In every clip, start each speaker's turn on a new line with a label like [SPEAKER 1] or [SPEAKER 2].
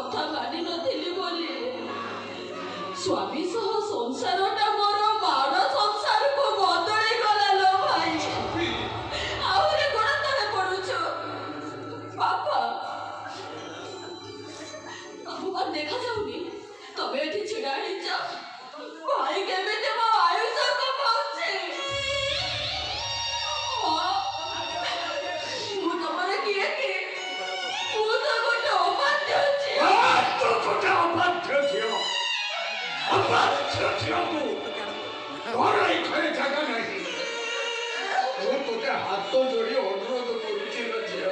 [SPEAKER 1] କଥା ହାତ ଯୋଡ଼ି ଅନୁରୋଧ କରୁଛି ଝିଅ,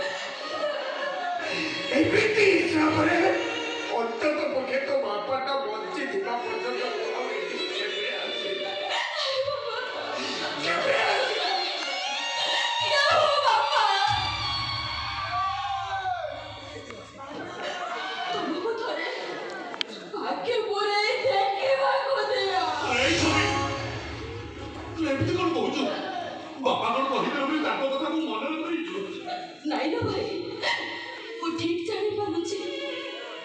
[SPEAKER 1] ଏମିତି ହିସାବରେ ଅନ୍ତତ ପକ୍ଷେ ତୋ ବାପାଟା ବଞ୍ଚିଥିବା ପର୍ଯ୍ୟନ୍ତ ଆଉ ଏଠି କେବେ ଆସିଲା କେବେ ଆସିଲା।
[SPEAKER 2] ଏମିତି କଣ କହୁଛୁ? ବାପା କଣ କହିଦେବେ ବୋଲି ତାଙ୍କ କଥା ମୁଁ ମନରେ କରିଛୁ?
[SPEAKER 3] ନାଇଁ ନା ଭାଇ, ମୁଁ ଠିକ୍ ଜାଣିପାରୁଛି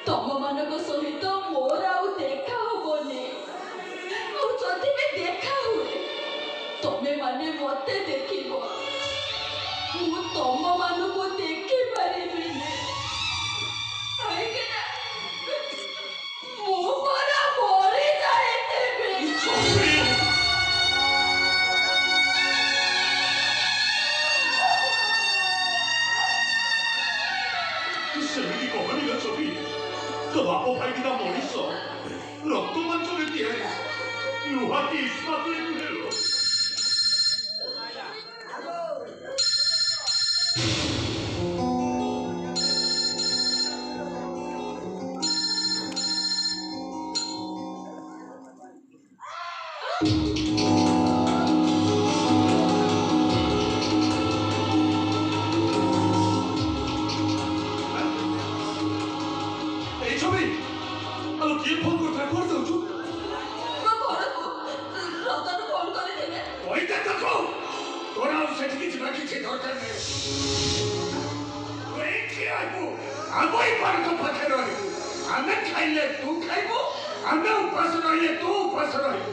[SPEAKER 3] ତମମାନଙ୍କ ସହିତ ମୋର ଆଉ ଦେଖା ହବନି। ଆଉ ଯଦି ବି ଦେଖା ହୁଏ ତମେ ମାନେ ମତେ ଦେଖିବ, ମୁଁ ତମମାନଙ୍କୁ ଦେଖିପାରିବିନି। କାହିଁକିନା ମୁଁ ପରା ମରିଯାଇଥିବି।
[SPEAKER 2] ସେମିତି କହନି ନା ଛବି, ତୋ ବାପ ଭାଇକିନା ମଣିଷ, ରକ୍ତ ମାଂସରେ ତିଆରି, ଲୁହା କି ଇସ୍ପାତରେ ନୁହେଁ। এই ছবি আলো কিଏ ଫୋନ କରିଥିଲା? କୁଆଡେ ଯାଉଛୁ?
[SPEAKER 3] ମୋ ଘରକୁ ରତନ ଫୋନ କରିଥିଲେ।
[SPEAKER 1] କହିଥା ତାକୁ ତୋର ଆଉ ସେଠିକି ଯିବା କିଛି ଦରକାର ନାହିଁ। ତୁ ଏଇଠି ରହିବୁ, ଆମ ଏଇ ପାର୍କ ପାଖରେ ରହିବୁ। ଆମେ ଖାଇଲେ ତୁ ଖାଇବୁ, ଆମେ ଉପାସ ରହିଲେ ତୁ ଉପାସ ରହିବୁ।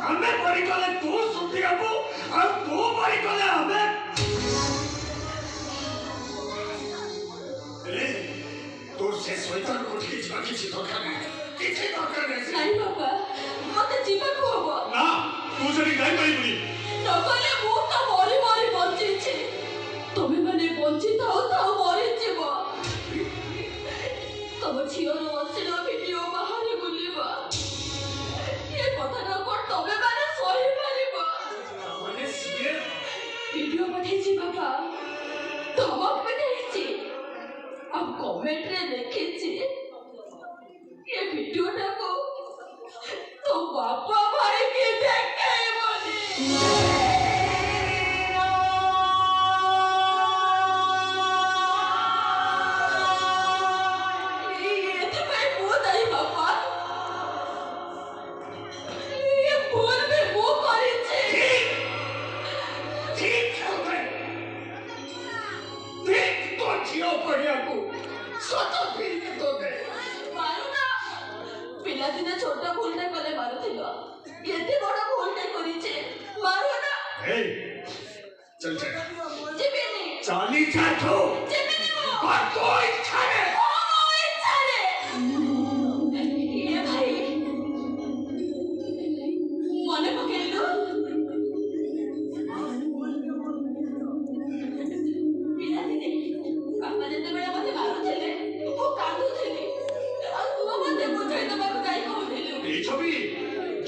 [SPEAKER 1] ଆମେ ମରିଗଲେ ତୁ ସୁଖୀ ହବୁ, ଆଉ ତୁ ମରିଗଲେ ଆମେ। তোর সে শয়তান কোঠিকে ଯିବା କିଛି ଦରକାର ନାହିଁ, କିଛି ଦରକାର ନାହିଁ।
[SPEAKER 3] ନାଇଁ ବାପା, ମତେ ଯିବାକୁ ହବ।
[SPEAKER 2] ନା, ତୁ ସେଠି ଯାଇପାରିବୁନି।
[SPEAKER 3] ନଗଲେ ମୁଁ ତ ମରି ମରି ବଞ୍ଚିଛି, ତମେ ମାନେ ବଞ୍ଚିଥାଉ ଥାଉ ମରିଯିବ। ତମ ଝିଅର ଅଶ୍ଳୀଳ ଭିଡିଓ ବାହାରେ ବୁଲିବ, ଏ କଥାଟା କଣ ତମେ ମାନେ ସହିପାରିବ?
[SPEAKER 1] ମାନେ ସିଏ
[SPEAKER 3] ଭିଡିଓ ପଠେଇଛି ବାପା, ଧମକ ବି ଦେଇଛି, ଆଉ କମେଣ୍ଟରେ ଲେଖିଛି ଏ ଭିଡିଓଟାକୁ ତୋ ବାପା ଭାଇକି ଦେଖେଇବନି। ଏଥିପାଇଁ ମୁଁ ଦାୟୀ ବାପା, ଏ ଭୁଲ ବି ମୁଁ କରିଛି।
[SPEAKER 1] ଠିକ ତ ଝିଅ ପଢିବାକୁ ସତ ଠିକ ତ ଦେ।
[SPEAKER 3] ମାରୁନା, ପିଲାଦିନେ ଛୋଟ ଭୁଲଟେ କଲେ ମାରୁଥିଲ, କେତେ ବଡ ଭୁଲଟେ କରିଛେ, ମାରୁନା।
[SPEAKER 1] चल चल
[SPEAKER 3] ଯିବିନି,
[SPEAKER 1] चाली जा तू
[SPEAKER 3] ଯିବିନି ମୁଁ।
[SPEAKER 1] और तो इच्छा है
[SPEAKER 3] ମନେ ପକେଇଲୁ ପିଲାଦିନେ ବାପା ଯେତେବେଳେ ମତେ ମାରୁଥିଲେ ମୁଁ କାନ୍ଦୁଥିଲି, ଆଉ ତୁ ମତେ ବୁଝାଇ ଦେବାକୁ ଯାଇ କହୁଥିଲୁ।
[SPEAKER 2] এই ছবি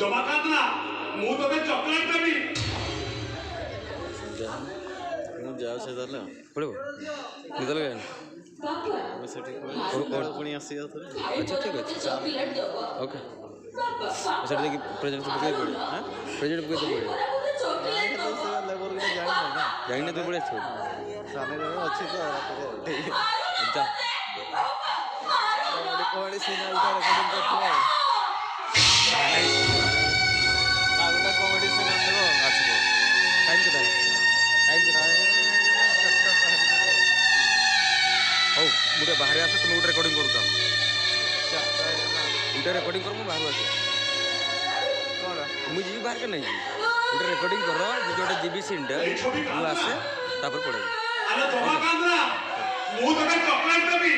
[SPEAKER 2] জমা কাঁদ না, ମୁଁ ତୋତେ ଚକୋଲେଟ ଦେବି।
[SPEAKER 4] ମୁଁ ଯାଉ ସେ ତାହେଲେ ପଡ଼ିବ ନିଦ ଲାଗିଲାନି
[SPEAKER 3] ବାପା
[SPEAKER 4] ମୁଁ ସେଠି ପୁଣି ଆସିକି ଆଉଥରେ।
[SPEAKER 3] ଭାଇ
[SPEAKER 4] ଆଚ୍ଛା ଠିକ୍ ଅଛି,
[SPEAKER 3] ଚକୋଲେଟ ଦେବ।
[SPEAKER 4] ଓକେ।
[SPEAKER 3] ବାପା
[SPEAKER 4] ସେଠି ଯାଇକି ପ୍ରେଜେଣ୍ଟ ପକେଇ ପଡ଼ିବ। ହଁ ପ୍ରେଜେଣ୍ଟ ପକେଇ ତ ପଡ଼ିବ।
[SPEAKER 3] ଚକୋଲେଟ
[SPEAKER 4] ଜାଣିନେ ତୁ ପଳେଇ ଆସିବୁ। ସାମନେ ଅଛି ତ ଠିକ୍ ଯା କବାଡ଼ି ସିନା ଉଠା ରେକର୍ଡ଼ିଂ କରିଥିବ ଆଉ ଗୋଟେ କମେଡ଼ି ସିନ୍ ଆସିବ ଆସିବ। ଟାଇମ୍ କେତେ ହଉ ମୁଁ ଟିକେ ବାହାରେ ଆସେ, ତୁମେ ଗୋଟେ ରେକର୍ଡ଼ିଂ କରୁଛ। ଗୋଟେ ରେକର୍ଡ଼ିଂ କର, ମୁଁ ବାହାରୁ ଆସେ। କ'ଣ ମୁଁ ଯିବି ବାହାରକେ ନାହିଁ, ଗୋଟେ ରେକର୍ଡ଼ିଂ କର, ମୁଁ ଯୋଉଟା ଯିବି ସିନ୍ଟା ମୁଁ ଆସେ, ତାପରେ ପଳେଇବି।
[SPEAKER 2] ଆଲୋ ଜମା କାନ୍ଦ ନା, ମୁଁ ତୋତେ ଚକୋଲେଟ ଦେବି।